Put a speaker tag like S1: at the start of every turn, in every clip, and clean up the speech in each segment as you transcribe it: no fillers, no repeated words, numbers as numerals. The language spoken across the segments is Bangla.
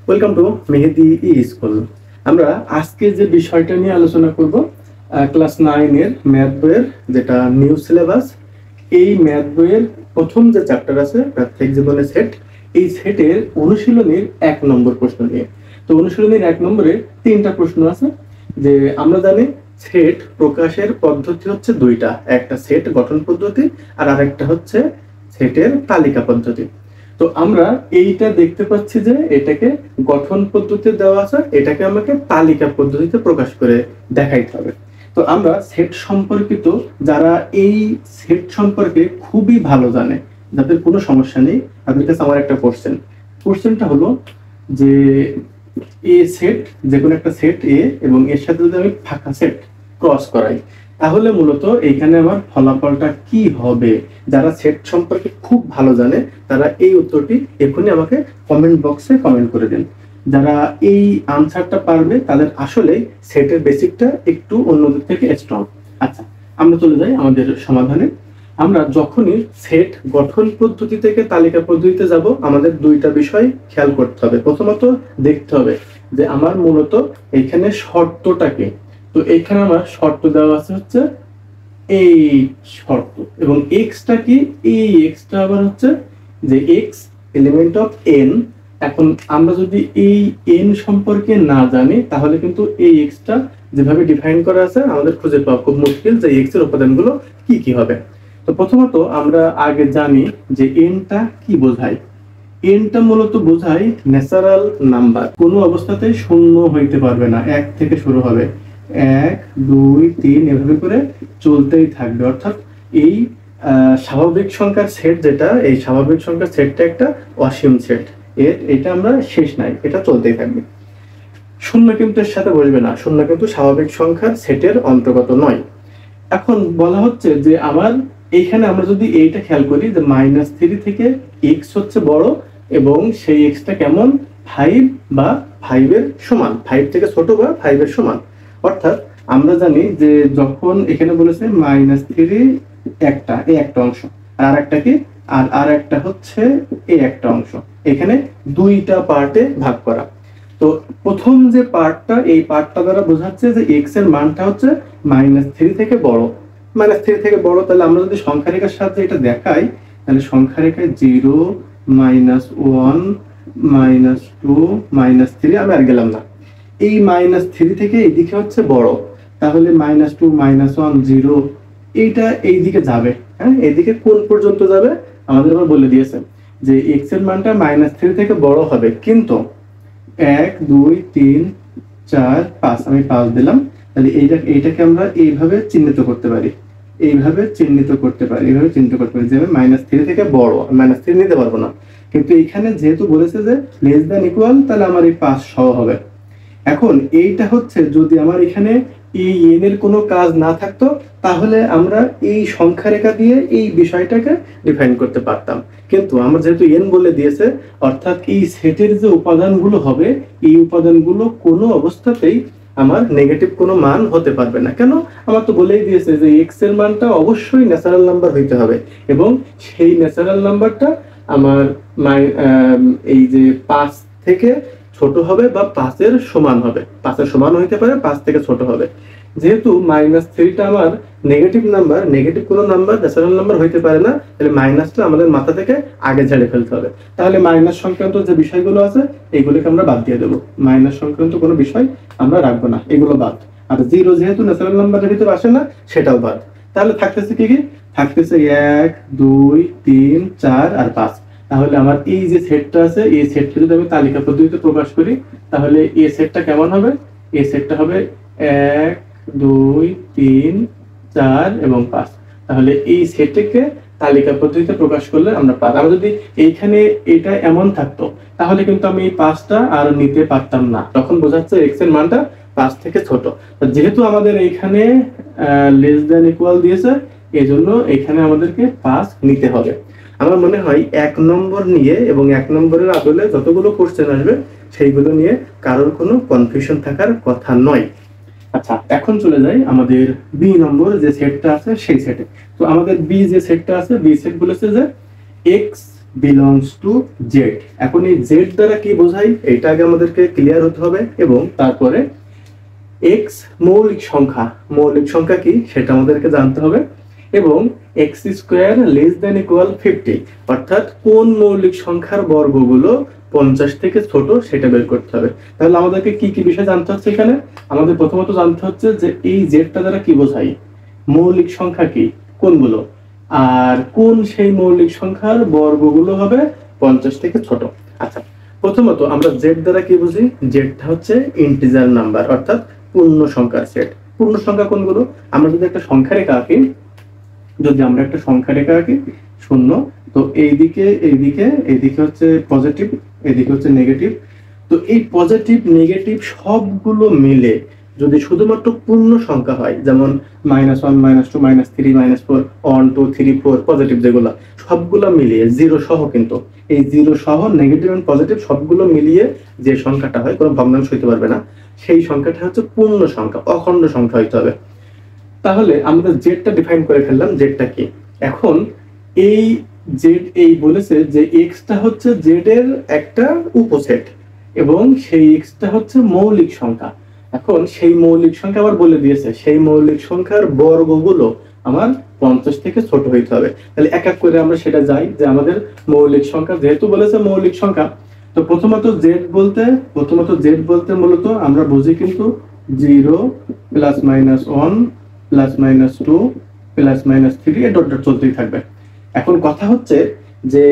S1: Welcome to Mehedi E school. আমরা আজকে যে বিষয়টা নিয়ে আলোচনা করব, ক্লাস 9 এর ম্যাথ বইয়ের যেটা নিউ সিলেবাস, এই ম্যাথ বইয়ের প্রথম যে চ্যাপ্টার আছে প্রাত্যহিক জীবনের সেট, এই সেটের অনুশীলনীর 1 নম্বর প্রশ্ন নিয়ে। তো অনুশীলনীর 1 নম্বরে 3টা প্রশ্ন আছে। যে আমরা জানি সেট প্রকাশের পদ্ধতি হচ্ছে দুইটা, একটা সেট গঠন পদ্ধতি আর আরেকটা হচ্ছে সেটের তালিকা পদ্ধতি। তো আমরা এইটা দেখতে পাচ্ছি যে এটাকে গঠন পদ্ধতিতে দেওয়া আছে, এটাকে আমাকে তালিকা পদ্ধতিতে প্রকাশ করে দেখাইতে হবে। তো আমরা সেট সম্পর্কিত যারা এই সেট সম্পর্কে খুবই ভালো জানে, যাদের কোনো সমস্যা নেই, তাদের কাছে আমার একটা কোশ্চেনটা হলো যে এ সেট, যে কোনো একটা সেট এ এবং এর সাথে যদি আমি ফাঁকা সেট ক্রস করাই, তাহলে মূলত এইখানে আমার ফলাফলটা কি হবে। যারা সেট সম্পর্কে খুব ভালো জানে তারা এই উত্তরটি এখনই আমাকে কমেন্ট বক্সে কমেন্ট করে দিন। যারা এই আনসারটা পারবে তাদের আসলে সেটের বেসিকটা একটু অন্যদের থেকে স্ট্রং। আচ্ছা, আমরা চলে যাই আমাদের সমাধানে। আমরা যখনই সেট গঠন পদ্ধতি থেকে তালিকা পদ্ধতিতে যাব, আমাদের দুইটা বিষয় খেয়াল করতে হবে। প্রথমত দেখতে হবে যে আমার মূলত এখানে শর্তটা কি। তো এখানে আমার শর্ত দেওয়া আছে হচ্ছে এই শর্ত, এবং এক্সটা কি, এই এক্সটা আবার হচ্ছে যে এক্স এলিমেন্ট অফ এন। এখন আমরা যদি এই এন সম্পর্কে না জানি তাহলে কিন্তু এই এক্সটা যেভাবে ডিফাইন করা আছে আমাদের খুঁজে পাওয়া খুব মুশকিল যে এক্স এর উপাদানগুলো কি কি হবে। তো প্রথমত আমরা আগে জানি যে এনটা কি বোঝায়। এনটা মূলত বোঝায় ন্যাচারাল নাম্বার, কোনো অবস্থাতেই শূন্য হইতে পারবে না, 1 থেকে শুরু হবে, 1 2 3 এভাবে করে চলতেই থাকবে। অর্থাৎ এই স্বাভাবিক সংখ্যার সেট যেটা, এই স্বাভাবিক সংখ্যার সেটটা একটা অসীম সেট, এটা আমরা শেষ নাই, এটা চলতেই থাকবে। শূন্য কিন্তু এর সাথে বসবে না, শূন্য কিন্তু স্বাভাবিক সংখ্যার সেটের অন্তর্গত নয়। এখন বলা হচ্ছে যে আমার এইখানে আমরা যদি এইটা খেয়াল করি যে -3 থেকে x হচ্ছে বড় এবং সেই xটা কেমন, 5 বা 5 এর সমান, 5 থেকে ছোট বা 5 এর সমান। অর্থাৎ আমরা জানি যে যখন এখানে বলেছে -3 একটা, এই একটা অংশ, আর একটা কি, আর একটা হচ্ছে এই একটা অংশ, এখানে দুইটা পার্টে ভাগ করা। তো প্রথম যে পার্টটা, এই পার্টটা দ্বারা বোঝাচ্ছে যে x এর মানটা হচ্ছে -3 থেকে বড়, -3 থেকে বড়। তাহলে আমরা যদি সংখ্যা রেখার সাহায্যে এটা দেখাই, তাহলে সংখ্যা রেখায় 0 -1 -2 -3, আমি আর গেলাম না। এই -3 থেকে এইদিকে হচ্ছে বড়, তাহলে -2 -1 0, এইটা এই দিকে যাবে। হ্যাঁ, এইদিকে কোন পর্যন্ত যাবে আমাদের আবার বলে দিয়েছে যে x এর মানটা -3 থেকে বড় হবে, কিন্তু 1 2 3 4 5, আমি 5 দিলাম। তাহলে এইটাকে আমরা এইভাবে চিহ্নিত করতে পারি, এইভাবে চিহ্নিত করতে পারি, এইভাবে চিহ্নিত করতে পারি যে -3 থেকে বড়, -3 নিতে পারবো না। কিন্তু এইখানে যেহেতু বলেছে যে লেস দ্যান ইকুয়াল, তাহলে আমার এই 5 সহ হবে। এখন এইটা হচ্ছে যদি আমার এখানে এই এন এর কোনো কাজ না থাকতো, তাহলে আমরা এই সংখ্যা রেখা দিয়ে এই বিষয়টাকে ডিফাইন করতে পারতাম। কিন্তু আমরা যেহেতু এন বলে দিয়েছে, অর্থাৎ এই সেটের যে উপাদানগুলো হবে, এই উপাদানগুলো কোনো অবস্থাতেই আমার নেগেটিভ কোনো মান হতে পারবে না। কেন? আমার তো বলেই দিয়েছে যে এক্স এর মানটা অবশ্যই ন্যাচারাল নাম্বার হইতে হবে, এবং সেই ন্যাচারাল নাম্বারটা আমার এই যে 5 থেকে ছোট হবে বা 5 এর সমান হবে, 5 এর সমান হইতে পারে, 5 থেকে ছোট হবে। যেহেতু -3টা আমার নেগেটিভ নাম্বার, নেগেটিভ কোনো নাম্বার ন্যাচারাল নাম্বার হইতে পারে না, তাহলে মাইনাসটা আমাদের মাথা থেকে আগে ঝেড়ে ফেলতে হবে। তাহলে মাইনাস সংক্রান্ত যে বিষয়গুলো আছে এইগুলোকে আমরা বাদ দিয়ে দেবো, মাইনাস সংক্রান্ত কোনো বিষয় আমরা রাখবো না, এগুলো বাদ। আর 0 যেহেতু ন্যাচারাল নাম্বারের ভিতরে আসে না, সেটাও বাদ। তাহলে থাকতেছে কি কি, থাকতেছে 1 2 3 4 আর 5। তাহলে আমার এই যে সেটটা আছে, এই সেটটা যদি আমি তালিকা পদ্ধতিতে প্রকাশ করি, তাহলে এই সেটটা কেমন হবে, এই সেটটা হবে 1 2 3 4 এবং 5। তাহলে এই সেটটাকে তালিকা পদ্ধতিতে প্রকাশ করলে আমরা পারলাম। আমরা যদি এইখানে এটা এমন থাকতো, তাহলে কিন্তু আমি এই 5টা আর নিতে পারতাম না, তখন বোঝাচ্ছে x এর মানটা 5 থেকে ছোট। যেহেতু আমাদের এইখানে লেস দ্যান ইকুয়াল দিয়েছে, এজন্য এখানে আমাদেরকে 5 নিতে হবে। আমার মনে হয় 1 নম্বর নিয়ে এবং 1 নম্বরের আদলে যতগুলো কোশ্চেন আসবে সেইগুলো নিয়ে কারোর কোনো কনফিউশন থাকার কথা নয়। আচ্ছা, এখন চলে যাই আমাদের বি নম্বর যে সেটটা আছে সেই সেটে। তো আমাদের বি যে সেটটা আছে, বি সেট বলেছে যে x বিলংস টু জেড। এখন এই জেড দ্বারা কি বোঝাই এটা আগে আমাদেরকে ক্লিয়ার হতে হবে, এবং তারপরে এক্স মৌলিক সংখ্যা কি সেটা আমাদেরকে জানতে হবে, এবং x square less than equal 50, অর্থাৎ কোন মৌলিক সংখ্যার বর্গগুলো 50 থেকে ছোট সেটা বের করতে হবে। তাহলে আমাদেরকে কি কি বিষয় জানতে হচ্ছে এখানে? আমাদের প্রথমত জানতে হচ্ছে যে এই জেডটা দ্বারা কি বোঝাই, মৌলিক সংখ্যা কি কোনগুলো, আর কোন সেই মৌলিক সংখ্যার বর্গগুলো হবে 50 থেকে ছোট। আচ্ছা, প্রথমত আমরা জেড দ্বারা কি বুঝি? জেডটা হচ্ছে ইন্টিজার নাম্বার, অর্থাৎ পূর্ণ সংখ্যার সেট। পূর্ণ সংখ্যা কোনগুলো? আমরা যদি একটা সংখ্যা রেখা আঁকি, শূন্য, তো এইদিকে হচ্ছে পজিটিভ, এইদিকে হচ্ছে নেগেটিভ, তো এই পজিটিভ নেগেটিভ সবগুলো মিলে যদি শুধুমাত্র পূর্ণ সংখ্যা হয়, যেমন -1 -2 -3 -4 1 2 3 4 পজিটিভ, যেগুলো সবগুলো মিলিয়ে জিরো সহ, কিন্তু এই জিরো সহ নেগেটিভ এন্ড পজিটিভ সবগুলো মিলিয়ে যে সংখ্যাটা হয়, কোনো ভগ্নাংশ হইতে পারবে না, সেই সংখ্যাটা হচ্ছে পূর্ণ সংখ্যা, অখণ্ড সংখ্যা হইতে হবে। তাহলে আমরা জেডটা ডিফাইন করে ফেললাম, জেডটা কি। এখন এই জেড এই বলেছে যে এক্সটা হচ্ছে জেড এর একটা উপসেট, এবং সেই এক্সটা হচ্ছে মৌলিক সংখ্যা। এখন সেই মৌলিক সংখ্যা আবার বলে দিয়েছে সেই মৌলিক সংখ্যার বর্গগুলো আমার 50 থেকে ছোট হইতে হবে। তাহলে এক এক করে আমরা সেটা যাই, যে আমাদের মৌলিক সংখ্যা যেহেতু বলেছে মৌলিক সংখ্যা, তো প্রথমত জেড বলতে মূলত আমরা বুঝি কিন্তু 0 +-1 +-2 +-3 ডট ডট চলতেই থাকবে। এখন কথা হচ্ছে যে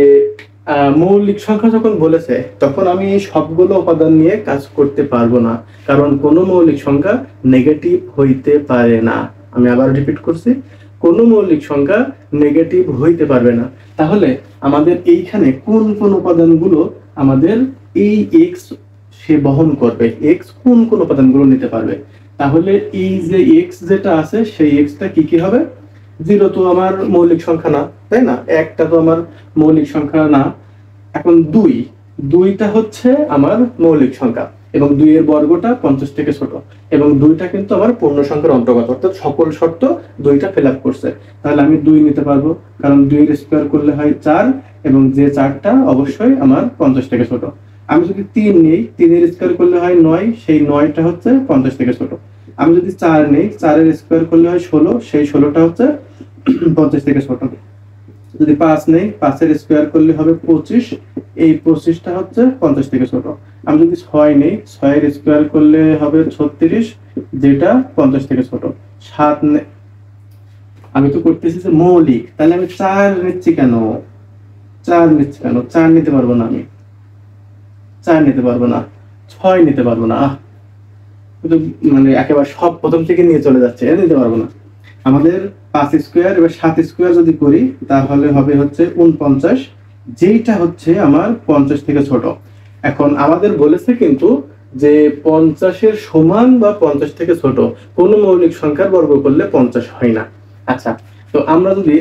S1: মৌলিক সংখ্যা যখন বলেছে তখন আমি সবগুলো উপাদান নিয়ে কাজ করতে পারবো না, কারণ কোনো মৌলিক সংখ্যা নেগেটিভ হইতে পারে না। আমি আবার রিপিট করছি, কোনো মৌলিক সংখ্যা নেগেটিভ হইতে পারবে না। তাহলে আমাদের এইখানে কোন কোন উপাদানগুলো আমাদের এই এক্স সে বহন করবে, এক্স কোন কোন উপাদানগুলো নিতে পারবে? তাহলে এই যে এক্স যেটা আছে সেই এক্সটা কি কি হবে? 0 তো আমার মৌলিক সংখ্যা না, তাই না? 1টা তো আমার মৌলিক সংখ্যা না। এখন 2টা হচ্ছে আমার মৌলিক সংখ্যা, এবং 2 এর বর্গটা 50 থেকে ছোট, এবং 2টা কিন্তু আমার পূর্ণ সংখ্যার অন্তর্গত, অর্থাৎ সকল শর্ত 2টা ফিল আপ করছে। তাহলে আমি 2 নিতে পারবো, কারণ 2 এর স্কোয়ার করলে হয় 4, এবং যে 4টা অবশ্যই আমার 50 থেকে ছোট। আমি যদি 3 নিই, 3 এর স্কোয়ার করলে হয় 9, সেই 9টা হচ্ছে 50 থেকে ছোট। আমি যদি 4 নেই, 4 এর স্কোয়ার করলে হয় 16, সেই 16টা হচ্ছে 50 থেকে ছোট। যদি 5 নেই, 5 এর স্কোয়ার করলে হবে 25, এই 25টা হচ্ছে 50 থেকে ছোট। আমি যদি 6 নেই, 6 এর স্কোয়ার করলে হবে 36, যেটা 50 থেকে ছোট। 7 আমি তো করতেছি যে মৌলিক, তাহলে আমি 4 নিচ্ছি কেন? 4 নিতে পারবো না, আমি 4 নিতে পারবো না, 6 নিতে পারবো না, মানে একেবারে সব প্রথম থেকে নিয়ে চলে যাচ্ছে, নিতে পারবো না। আমাদের 5 স্কোয়ার এবার 7 স্কোয়ার যদি করি তাহলে হবে হচ্ছে 49, যেটা হচ্ছে আমার 50 থেকে ছোট। এখন আমাদের বলেছে কিন্তু যে 50 এর সমান বা 50 থেকে ছোট কোনো মৌলিক সংখ্যার বর্গ করলে 50 হয় না। আচ্ছা, তো আমরা যদি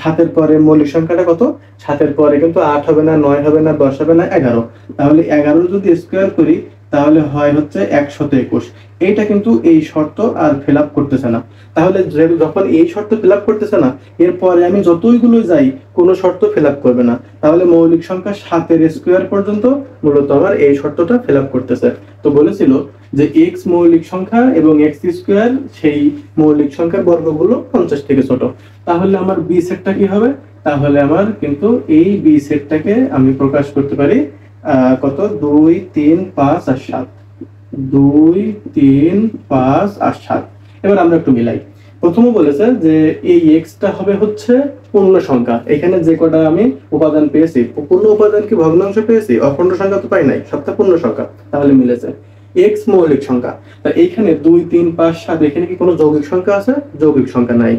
S1: 7 এর পরে মৌলিক সংখ্যাটা কত? 7 এর পরে কিন্তু 8 হবে না, 9 হবে না, 10 হবে না, 11। তাহলে 11 যদি স্কোয়ার করি তাহলে হয় হচ্ছে 121। এইটা কিন্তু এই শর্ত আর ফিল আপ করতেছে না। তাহলে যখন এই শর্ত ফিল আপ করতেছে না, এরপরে আমি যতইগুলো যাই কোনো শর্ত ফিল আপ করবে না। তাহলে মৌলিক সংখ্যা 7 এর স্কোয়ার পর্যন্ত মূলত আমার এই শর্তটা ফিল আপ করতেছে। তো বলেছিল যে এক্স মৌলিক সংখ্যা এবং এক্স স্কোয়ার সেই মৌলিক সংখ্যার বর্গগুলো 50 থেকে ছোট। তাহলে আমার বি সেটটা কি হবে? তাহলে আমার কিন্তু এই বি সেটটাকে আমি প্রকাশ করতে পারি কত? 2 3 5 আর 7, 2 3 5 আর 7। এবার আমরা একটু মিলাই। প্রথমে বলেছে যে এই এক্সটা হবে হচ্ছে পূর্ণ সংখ্যা। এখানে যে কটা আমি উপাদান পেয়েছি, পূর্ণ উপাদান কি ভগ্নাংশ পেয়েছি? অখণ্ড সংখ্যা তো পাই নাই, সবটা পূর্ণ সংখ্যা, তাহলে মিলেছে। এক্স মৌলিক সংখ্যা, তা এইখানে 2 3 5 7 এখানে কি কোনো যৌগিক সংখ্যা আছে? যৌগিক সংখ্যা নাই।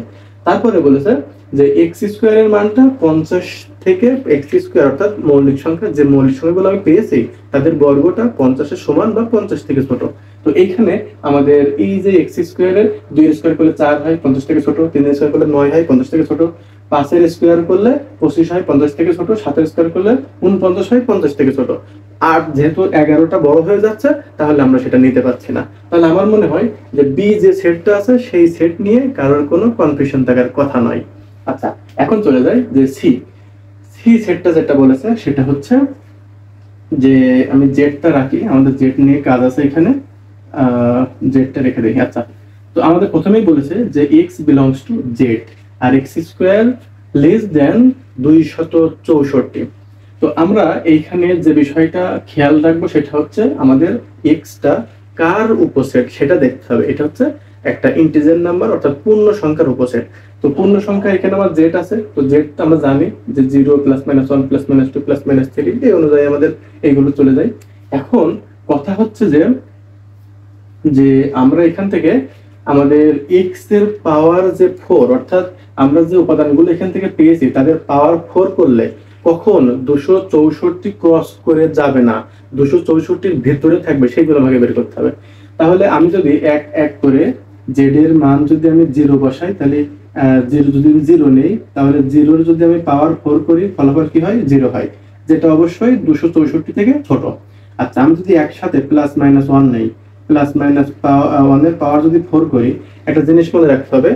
S1: তারপরে বলেছে যে এক্স স্কোয়ারের মানটা 50 থেকে এক্স স্কোয়ার, অর্থাৎ মৌলিক সংখ্যা যে মৌলিক সংখ্যাগুলো আমি পেয়েছি তাদের বর্গটা 50 এর সমান বা 50 থেকে ছোট। তো এইখানে আমাদের এই যে এক্স স্কোয়ারের 2 এর স্কোয়ার করলে 4 হয় 50 থেকে ছোট, 3 এর স্কোয়ার করলে 9 হয় 50 থেকে ছোট, 5 এর স্কোয়ার করলে 25 হয় 50 থেকে ছোট, 7 এর স্কোয়ার করলে 49 হয় 50 থেকে ছোট। আর যেহেতু 11টা বড় হয়ে যাচ্ছে তাহলে আমরা সেটা নিতে পারছি না। তাহলে আমার মনে হয় যে বি যে সেটটা আছে সেই সেট নিয়ে কারোর কোনো কনফিউশন থাকার কথা নয়। আচ্ছা, এখন চলে যাই যে সি সি সেটটা যেটা বলেছে সেটা হচ্ছে যে আমি জেডটা রাখি, আমাদের জেড নিয়ে কাজ আছে এখানে, জেডটা রেখে দেখি। আচ্ছা, তো আমাদের প্রথমেই বলেছে যে এক্স বিলংস টু জেড আর এক্স স্কোয়ার লেস দেন 264। তো আমরা এইখানে যে বিষয়টা খেয়াল রাখবো সেটা হচ্ছে আমাদের এক্সটা কার উপসেট সেটা দেখতে হবে। এটা হচ্ছে একটা ইন্টিজার নাম্বার অর্থাৎ পূর্ণ সংখ্যার উপসেট। তো পূর্ণ সংখ্যা এখানে আমার জেড আছে, তো জেড আমরা জানি যে 0 +-1 +-2 +-3 এই অনুযায়ী আমাদের এইগুলো চলে যায়। এখন কথা হচ্ছে যে যে আমরা এখান থেকে আমাদের এক্স এর পাওয়ার যে 4 অর্থাৎ আমরা যে উপাদানগুলো এখান থেকে পেয়েছি তাদের পাওয়ার 4 করলে কখন 264 ক্রস করে যাবে না, 264-র ভিতরে থাকবে সেইগুলো আমাকে বের করতে হবে। তাহলে আমি যদি এক এক করে জেড এর মান যদি আমি 0 বসাই, তাহলে 0 যদি 0 নেই, তাহলে 0-র যদি আমি পাওয়ার 4 করি ফলাফল কি হয়? 0 হয়, যেটা অবশ্যই 264 থেকে ছোট। আচ্ছা, আমি যদি একসাথে +-1 নেই, +-1 এর পাওয়ার যদি 4 করি, একটা জিনিস মনে রাখতে হবে,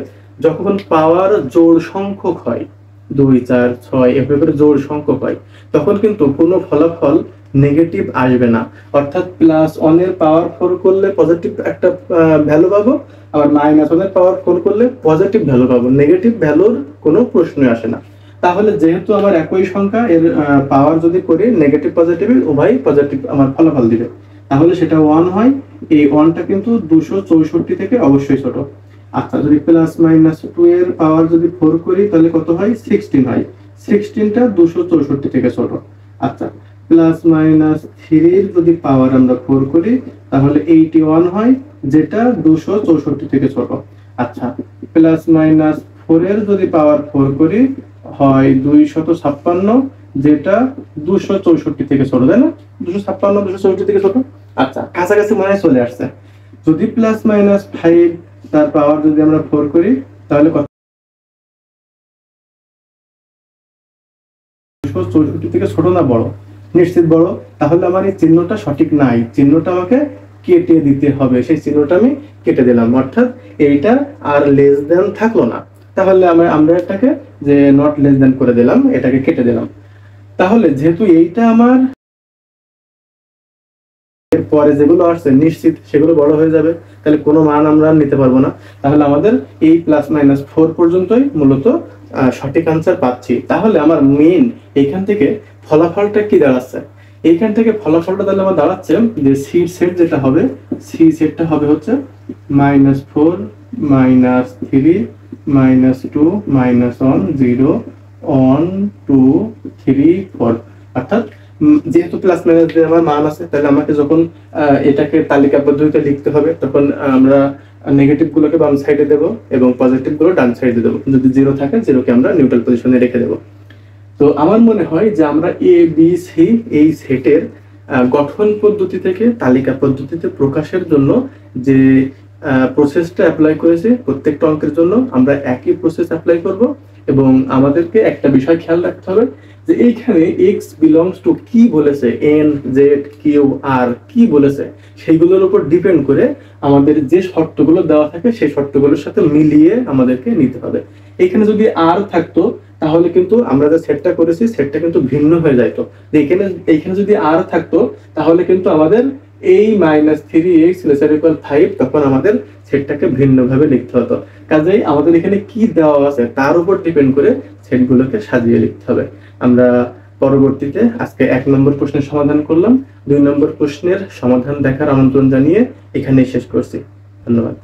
S1: যখন পাওয়ার জোড় সংখ্যক হয় 2 4 6 এভাবে করে জোড় সংখ্যক হয় তখন কিন্তু কোনো ফলাফল নেগেটিভ আসবে না। অর্থাৎ +1 এর পাওয়ার 4 করলে পজিটিভ একটা ভ্যালু পাবো, আবার -1 এর পাওয়ার 4 করলে পজিটিভ ভ্যালু পাবো, নেগেটিভ ভ্যালুর কোনো প্রশ্নই আসে না। তাহলে যেহেতু আমার একই সংখ্যা, এর পাওয়ার যদি করি নেগেটিভ পজিটিভ উভয় পজিটিভ আমার ফলাফল দিবে, তাহলে সেটা 1 হয়। এই 1টা কিন্তু 264 থেকে অবশ্যই ছোট। আচ্ছা, যদি +-2 এর পাওয়ার যদি 4 করি তাহলে কত হয়? 16 হয়, 16টা 264 থেকে ছোট। আচ্ছা, +-3 এর যদি পাওয়ার আমরা 4 করি তাহলে 81 হয়, যেটা 264 থেকে ছোট। আচ্ছা, +-4 এর যদি পাওয়ার 4 করি হয় 256, যেটা 264 থেকে ছোট, তাই না? 256 264 থেকে ছোট। আচ্ছা, কাছাকাছি মনে হয় চলে আসছে। যদি +-5 তার পাওয়ার যদি আমরা 4 করি তাহলে কত? 264 থেকে ছোট না বড়? নিশ্চিত বড়। তাহলে আমার এই চিহ্নটা সঠিক নাই, চিহ্নটা আমাকে কেটে দিতে হবে। সেই চিহ্নটা আমি কেটে দিলাম, অর্থাৎ এইটা আর লেস দেন থাকলো না। তাহলে আমরা এটাকে যে নট লেস দেন করে দিলাম, এটাকে কেটে দিলাম। তাহলে যেহেতু এইটা আমার পরে যেগুলো আসছে নিশ্চিত সেগুলো বড় হয়ে যাবে, তাহলে কোনো মান আমরা নিতে পারবো না। তাহলে আমাদের এই +-4 পর্যন্তই মূলত সঠিক আনসার পাচ্ছি। তাহলে আমার মেইন এইখান থেকে ফলাফলটা কি দাঁড়াচ্ছে? এইখান থেকে ফলাফলটা তাহলে আমার দাঁড়াচ্ছে যে সি সেট যেটা হবে, সি সেটটা হবে হচ্ছে -4 -3 -2 -1 0 1 2 3 4। অর্থাৎ যেহেতু +- আমার মান আছে, তাহলে আমাকে যখন এটাকে তালিকা পদ্ধতিতে লিখতে হবে তখন আমরা নেগেটিভ গুলোকে বাম সাইডে দেব এবং পজিটিভ গুলো ডান সাইডে দেব। যদি 0 থাকে 0কে আমরা নিউট্রাল পজিশনে রেখে দেব। তো আমার মনে হয় যে আমরা এ বি সি এই সেটের গঠন পদ্ধতি থেকে তালিকা পদ্ধতিতে প্রকাশের জন্য যে প্রসেসটা অ্যাপ্লাই করেছি, প্রত্যেকটা অঙ্কের জন্য আমরা একই প্রসেস অ্যাপ্লাই করব। এবং আমাদেরকে একটা বিষয় খেয়াল রাখতে হবে যে এইখানে x বিলংস টু কি বলেছে, n z q r কি বলেছে, সেইগুলোর উপর ডিপেন্ড করে আমাদের যে শর্তগুলো দেওয়া থাকে সেই শর্তগুলোর সাথে মিলিয়ে আমাদেরকে নিতে হবে। এখানে যদি r থাকতো তাহলে কিন্তু আমরা যে সেটটা করেছি সেটটা কিন্তু ভিন্ন হয়ে যাইতো। এইখানে যদি r থাকতো তাহলে কিন্তু আমাদের এই -3x ≤ 5 তখন আমাদের সেটটাকে ভিন্নভাবে লিখতে হতো। কাজেই আমাদের এখানে কি দেওয়া আছে তার উপর ডিপেন্ড করে সেটগুলোকে সাজিয়ে লিখতে হবে। আমরা পরবর্তীতে আজকে 1 নম্বর প্রশ্নের সমাধান করলাম। 2 নম্বর প্রশ্নের সমাধান দেখার আমন্ত্রণ জানিয়ে এখানেই শেষ করছি। ধন্যবাদ।